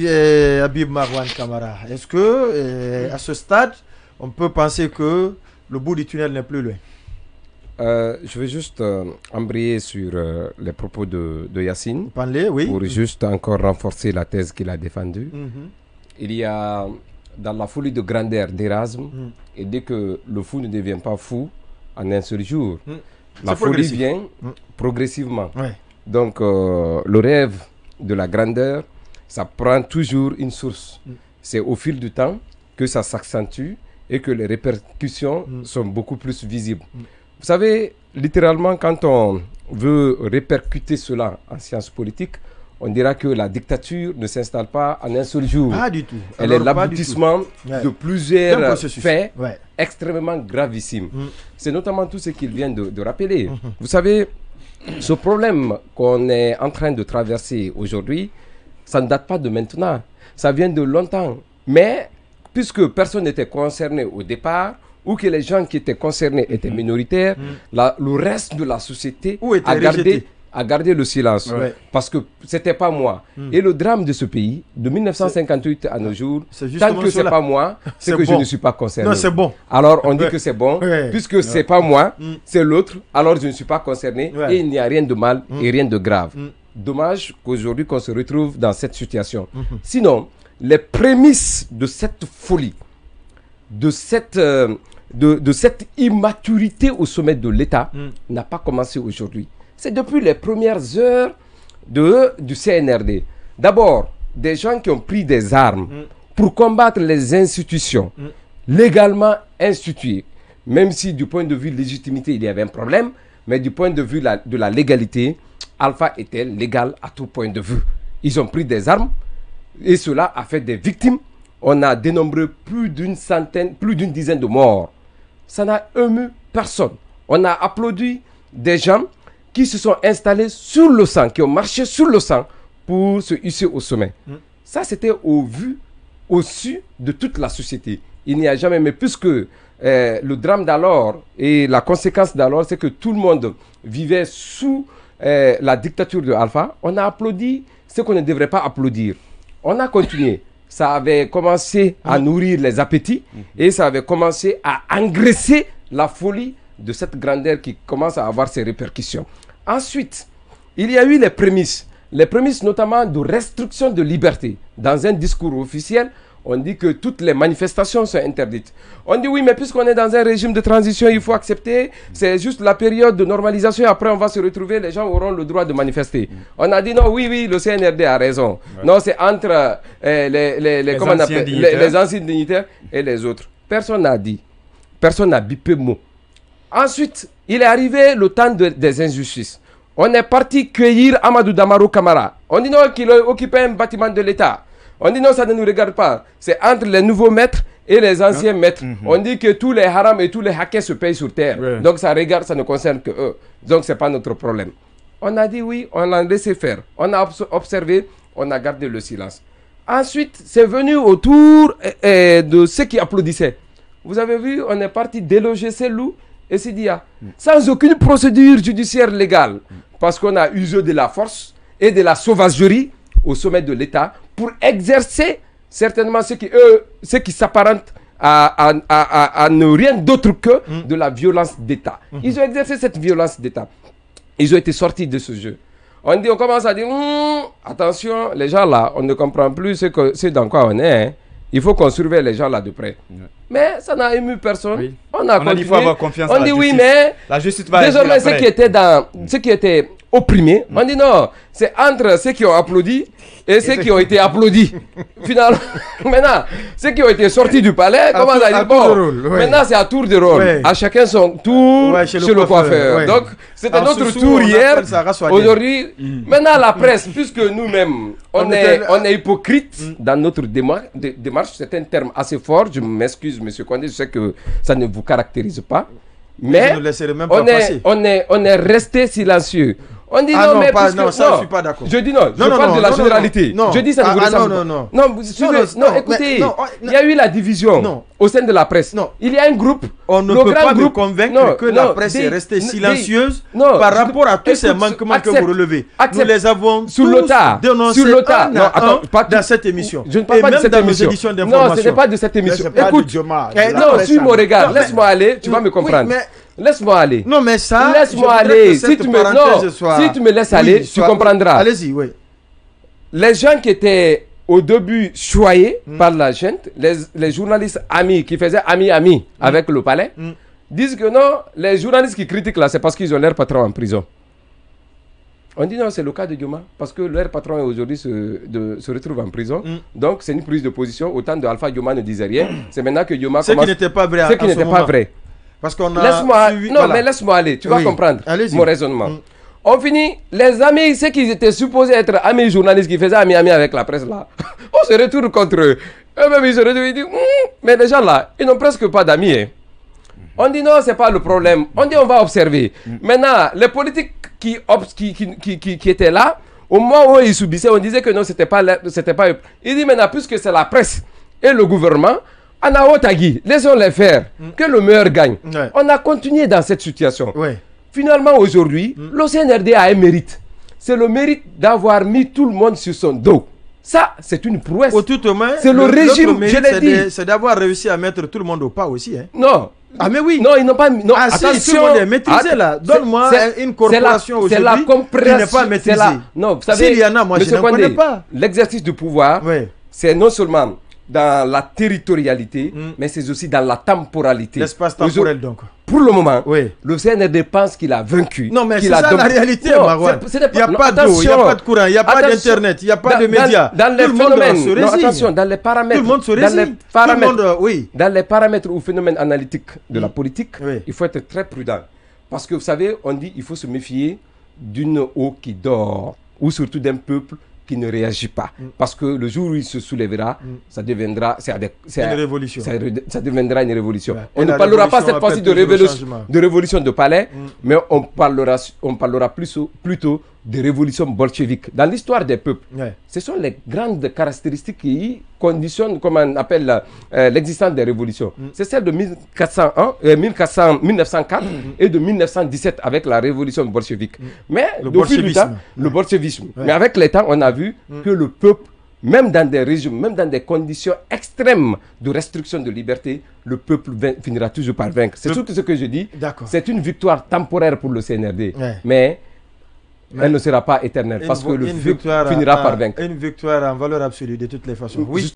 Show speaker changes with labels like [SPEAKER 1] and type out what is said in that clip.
[SPEAKER 1] Habib Marwan Kamara, est-ce que à ce stade, on peut penser que le bout du tunnel n'est plus loin?
[SPEAKER 2] Je vais juste embrayer sur les propos de Yacine
[SPEAKER 1] Oui.
[SPEAKER 2] Pour juste encore renforcer la thèse qu'il a défendue. Il y a dans la folie de grandeur d'Erasme, et dès que le fou ne devient pas fou en un seul jour, la folie vient progressivement. Donc le rêve de la grandeur, ça prend toujours une source. C'est au fil du temps que ça s'accentue et que les répercussions sont beaucoup plus visibles. Vous savez, littéralement, quand on veut répercuter cela en sciences politiques, on dira que la dictature ne s'installe pas en un seul jour.
[SPEAKER 1] Pas du tout.
[SPEAKER 2] Elle est l'aboutissement de plusieurs faits extrêmement gravissimes. C'est notamment tout ce qu'il vient de rappeler. Vous savez, ce problème qu'on est en train de traverser aujourd'hui, ça ne date pas de maintenant. Ça vient de longtemps. Mais puisque personne n'était concerné au départ, ou que les gens qui étaient concernés étaient minoritaires, le reste de la société a gardé le silence. Parce que ce n'était pas moi. Et le drame de ce pays, de 1958 à nos jours, tant que ce n'est pas moi, c'est que je ne suis pas concerné.
[SPEAKER 1] Non, c'est bon.
[SPEAKER 2] Alors on dit que c'est bon, puisque ce n'est pas moi, c'est l'autre, alors je ne suis pas concerné, et il n'y a rien de mal et rien de grave. Dommage qu'aujourd'hui qu'on se retrouve dans cette situation. Sinon, les prémices de cette folie, de cette immaturité au sommet de l'État n'a pas commencé aujourd'hui. C'est depuis les premières heures du CNRD. D'abord, des gens qui ont pris des armes pour combattre les institutions légalement instituées. Même si du point de vue de légitimité, il y avait un problème, mais du point de vue de la légalité, Alpha était légal à tout point de vue. Ils ont pris des armes et cela a fait des victimes. On a dénombré plus d'une dizaine de morts. Ça n'a ému personne. On a applaudi des gens qui se sont installés sur le sang, qui ont marché sur le sang pour se hisser au sommet. Ça, c'était au su de toute la société. Il n'y a jamais, mais puisque le drame d'alors et la conséquence d'alors, c'est que tout le monde vivait sous la dictature de Alpha, on a applaudi ce qu'on ne devrait pas applaudir. On a continué. Ça avait commencé à nourrir les appétits et ça avait commencé à engraisser la folie de cette grandeur qui commence à avoir ses répercussions. Ensuite, il y a eu les prémices notamment de restriction de liberté. Dans un discours officiel, on dit que toutes les manifestations sont interdites. On dit oui, mais puisqu'on est dans un régime de transition, il faut accepter. C'est juste la période de normalisation. Après, on va se retrouver, les gens auront le droit de manifester. On a dit non, oui, le CNRD a raison. Non, c'est entre les anciens dignitaires et les autres. Personne n'a dit. Personne n'a bipé mot. Ensuite, il est arrivé le temps des injustices. On est parti cueillir Amadou Damaro Kamara. On dit non, qu'il occupait un bâtiment de l'État. On dit non, ça ne nous regarde pas. C'est entre les nouveaux maîtres et les anciens maîtres. On dit que tous les harams et tous les hackers se payent sur terre. Donc ça regarde, ça ne concerne que eux. Donc ce n'est pas notre problème. On a dit oui, on a laissé faire. On a observé, on a gardé le silence. Ensuite, c'est venu autour de ceux qui applaudissaient. Vous avez vu, on est parti déloger ces loups et Sidia, sans aucune procédure judiciaire légale. Parce qu'on a usé de la force et de la sauvagerie au sommet de l'État pour exercer certainement ce qui s'apparente à ne rien d'autre que de la violence d'État. Ils ont exercé cette violence d'État. Ils ont été sortis de ce jeu. On commence à dire, attention, les gens là, on ne comprend plus ce dans quoi on est. Hein. Il faut qu'on surveille les gens là de près. Mais ça n'a ému personne. Oui. On a
[SPEAKER 3] dit qu'il faut avoir confiance
[SPEAKER 2] en la justice. Oui, mais
[SPEAKER 3] la justice va
[SPEAKER 2] désormais ceux qui étaient opprimés, on dit non, c'est entre ceux qui ont applaudi et ceux qui ont été applaudis. Finalement, maintenant, ceux qui ont été sortis du palais, commencent à dire bon, maintenant c'est à tour de rôle. Oui. À chacun son tour chez le coiffeur. Oui. Donc, c'était notre tour hier. Aujourd'hui, maintenant la presse, puisque nous-mêmes, on est hypocrite dans notre démarche, c'est un terme assez fort, je m'excuse, monsieur Condé, je sais que ça ne vous caractérise pas. Mais on est resté silencieux. On dit
[SPEAKER 1] Ah
[SPEAKER 2] non,
[SPEAKER 1] non,
[SPEAKER 2] mais
[SPEAKER 1] pas,
[SPEAKER 2] puisque-
[SPEAKER 1] non, ça, je suis pas d'accord.
[SPEAKER 2] Je dis non, je
[SPEAKER 1] Non, non,
[SPEAKER 2] parle
[SPEAKER 1] non,
[SPEAKER 2] de la
[SPEAKER 1] non,
[SPEAKER 2] généralité.
[SPEAKER 1] non, non.
[SPEAKER 2] Je dis ça ne
[SPEAKER 1] Ah,
[SPEAKER 2] vous
[SPEAKER 1] ah,
[SPEAKER 2] ressemble
[SPEAKER 1] non,
[SPEAKER 2] pas.
[SPEAKER 1] non,
[SPEAKER 2] Non, suivez-
[SPEAKER 1] non,
[SPEAKER 2] non, écoutez,
[SPEAKER 1] mais- non,
[SPEAKER 2] il y a eu la division
[SPEAKER 1] Non.
[SPEAKER 2] au sein de la presse.
[SPEAKER 1] Non.
[SPEAKER 2] Il y a un groupe.
[SPEAKER 1] On ne
[SPEAKER 2] le
[SPEAKER 1] peut
[SPEAKER 2] grand
[SPEAKER 1] pas me
[SPEAKER 2] groupe-
[SPEAKER 1] convaincre
[SPEAKER 2] Non,
[SPEAKER 1] que la
[SPEAKER 2] non,
[SPEAKER 1] presse est restée
[SPEAKER 2] des-
[SPEAKER 1] silencieuse
[SPEAKER 2] non,
[SPEAKER 1] par
[SPEAKER 2] je-
[SPEAKER 1] rapport à tous ces
[SPEAKER 2] écoute,
[SPEAKER 1] manquements que
[SPEAKER 2] accepte,
[SPEAKER 1] vous relevez.
[SPEAKER 2] accepte.
[SPEAKER 1] Nous les avons
[SPEAKER 2] Sur
[SPEAKER 1] tous
[SPEAKER 2] l'OTA,
[SPEAKER 1] dénoncés
[SPEAKER 2] sur l'OTA.
[SPEAKER 1] un
[SPEAKER 2] Non,
[SPEAKER 1] à
[SPEAKER 2] attends,
[SPEAKER 1] un
[SPEAKER 2] pas
[SPEAKER 1] dans
[SPEAKER 2] tout-
[SPEAKER 1] cette émission.
[SPEAKER 2] Je ne parle
[SPEAKER 1] Et
[SPEAKER 2] pas de
[SPEAKER 1] même
[SPEAKER 2] cette
[SPEAKER 1] dans nos
[SPEAKER 2] émission.
[SPEAKER 1] éditions
[SPEAKER 2] Non,
[SPEAKER 1] d'information.
[SPEAKER 2] ce n'est pas de cette émission.
[SPEAKER 3] c'est pas
[SPEAKER 2] Écoute,
[SPEAKER 3] du Dioma,
[SPEAKER 1] eh,
[SPEAKER 3] de la
[SPEAKER 2] non,
[SPEAKER 3] presse
[SPEAKER 2] suis mon
[SPEAKER 3] américaine.
[SPEAKER 2] regard.
[SPEAKER 1] Non, mais-
[SPEAKER 2] Laisse-moi aller, tu vas me
[SPEAKER 1] Oui,
[SPEAKER 2] comprendre.
[SPEAKER 1] mais-
[SPEAKER 2] Laisse-moi aller.
[SPEAKER 1] Non, mais ça,
[SPEAKER 2] Laisse-moi
[SPEAKER 1] je voudrais
[SPEAKER 2] aller.
[SPEAKER 1] que
[SPEAKER 2] Si
[SPEAKER 1] cette
[SPEAKER 2] tu me,
[SPEAKER 1] parenthèse
[SPEAKER 2] non,
[SPEAKER 1] soit-
[SPEAKER 2] si tu me laisses
[SPEAKER 1] Oui,
[SPEAKER 2] aller, tu
[SPEAKER 1] soit-
[SPEAKER 2] comprendras.
[SPEAKER 1] Allez-y, oui.
[SPEAKER 2] Les gens qui étaient au début choyés par la gente, les journalistes amis qui faisaient ami avec le palais, disent que non, les journalistes qui critiquent là, c'est parce qu'ils ont leur patron en prison. On dit non, c'est le cas de Dioma, parce que leur patron aujourd'hui se retrouve en prison. Donc c'est une prise de position. Autant de Alpha Dioma ne disait rien. C'est maintenant que Dioma
[SPEAKER 1] Ce qui n'était pas vrai
[SPEAKER 2] Ce qui n'était pas vrai.
[SPEAKER 1] Parce qu'on a
[SPEAKER 2] Laisse-moi,
[SPEAKER 1] suivi-
[SPEAKER 2] non,
[SPEAKER 1] voilà.
[SPEAKER 2] mais laisse-moi aller, tu vas
[SPEAKER 1] Oui.
[SPEAKER 2] comprendre
[SPEAKER 1] Allez-y.
[SPEAKER 2] mon raisonnement. On finit, les amis, ceux qui étaient supposés être amis journalistes qui faisaient ami avec la presse là, on se retourne contre eux. Eux-mêmes ils se retournent, ils disent, mais les gens là, ils n'ont presque pas d'amis. Hein. On dit non, c'est pas le problème. On dit on va observer. Maintenant, les politiques qui étaient là, au moment où ils subissaient, on disait que non, c'était pas eux. Il dit maintenant, puisque c'est la presse et le gouvernement, Anaotagi, laissons-les faire, que le meilleur gagne.
[SPEAKER 1] Ouais.
[SPEAKER 2] On a continué dans cette situation.
[SPEAKER 1] Ouais.
[SPEAKER 2] Finalement, aujourd'hui, le CNRD a un mérite. C'est le mérite d'avoir mis tout le monde sur son dos. Ça, c'est une prouesse.
[SPEAKER 1] Au tout au moins,
[SPEAKER 2] C'est le régime,
[SPEAKER 1] l'autre mérite,
[SPEAKER 2] je l'ai dit.
[SPEAKER 1] c'est d'avoir réussi à mettre tout le monde au pas aussi. Hein.
[SPEAKER 2] Non.
[SPEAKER 1] Ah, mais oui.
[SPEAKER 2] Non, ils n'ont pas mis. Non,
[SPEAKER 1] Ah, si,
[SPEAKER 2] attention.
[SPEAKER 1] tout le monde est maîtrisé là. Donne-moi une corporation
[SPEAKER 2] c'est la
[SPEAKER 1] aujourd'hui qui n'est pas maîtrisée.
[SPEAKER 2] Non, vous savez,
[SPEAKER 1] S'il y en a, moi, je
[SPEAKER 2] Monsieur
[SPEAKER 1] n'en connais
[SPEAKER 2] Condé,
[SPEAKER 1] pas.
[SPEAKER 2] l'exercice du pouvoir,
[SPEAKER 1] Ouais.
[SPEAKER 2] c'est non seulement dans la territorialité, mais c'est aussi dans la temporalité.
[SPEAKER 1] L'espace temporel donc.
[SPEAKER 2] Pour le moment,
[SPEAKER 1] Oui.
[SPEAKER 2] le CNRD pense qu'il a vaincu.
[SPEAKER 1] Non, mais c'est
[SPEAKER 2] qu'il a
[SPEAKER 1] ça la
[SPEAKER 2] dominé.
[SPEAKER 1] réalité,
[SPEAKER 2] Non,
[SPEAKER 1] Marwan.
[SPEAKER 2] ce n'est
[SPEAKER 1] Il n'y a
[SPEAKER 2] non,
[SPEAKER 1] pas d'eau, il n'y a
[SPEAKER 2] attention.
[SPEAKER 1] pas de courant, il n'y a pas
[SPEAKER 2] Attention.
[SPEAKER 1] d'internet, il n'y a pas de
[SPEAKER 2] Dans-
[SPEAKER 1] médias.
[SPEAKER 2] Dans les
[SPEAKER 1] Tout le monde
[SPEAKER 2] phénomènes,
[SPEAKER 1] se
[SPEAKER 2] non,
[SPEAKER 1] résigne.
[SPEAKER 2] attention, dans les paramètres,
[SPEAKER 1] Tout le monde se
[SPEAKER 2] dans les
[SPEAKER 1] résigne. Tout le
[SPEAKER 2] paramètres,
[SPEAKER 1] monde, oui.
[SPEAKER 2] dans les paramètres ou phénomènes analytiques de la politique,
[SPEAKER 1] Oui.
[SPEAKER 2] il faut être très prudent. Parce que vous savez, on dit qu'il faut se méfier d'une eau qui dort, ou surtout d'un peuple qui ne réagit pas. Parce que le jour où il se soulèvera, ça deviendra
[SPEAKER 1] Une révolution.
[SPEAKER 2] Ça deviendra une révolution.
[SPEAKER 1] Ouais.
[SPEAKER 2] On
[SPEAKER 1] Et
[SPEAKER 2] ne
[SPEAKER 1] la
[SPEAKER 2] parlera pas
[SPEAKER 1] révolution
[SPEAKER 2] cette fois-ci
[SPEAKER 1] appelle toujours le changement.
[SPEAKER 2] de révolution de palais, mais on parlera plutôt de révolution bolchevique. Dans l'histoire des peuples,
[SPEAKER 1] Ouais.
[SPEAKER 2] ce sont les grandes caractéristiques qui conditionnent, comme on appelle, l'existence des révolutions. C'est celle de 1904 et de 1917 avec la révolution bolchevique. Mais
[SPEAKER 1] Le
[SPEAKER 2] au fil du temps,
[SPEAKER 1] bolchevisme.
[SPEAKER 2] le bolchevisme.
[SPEAKER 1] Ouais.
[SPEAKER 2] Mais avec le temps, on a vu que le peuple, même dans des régimes, même dans des conditions extrêmes de restriction de liberté, le peuple finira toujours par vaincre. C'est tout ce que je dis.
[SPEAKER 1] D'accord.
[SPEAKER 2] C'est une victoire temporaire pour le CNRD.
[SPEAKER 1] Ouais.
[SPEAKER 2] Mais elle ne sera pas éternelle parce que le
[SPEAKER 1] victoire
[SPEAKER 2] finira par vaincre.
[SPEAKER 1] Une victoire en valeur absolue de toutes les façons. Oui.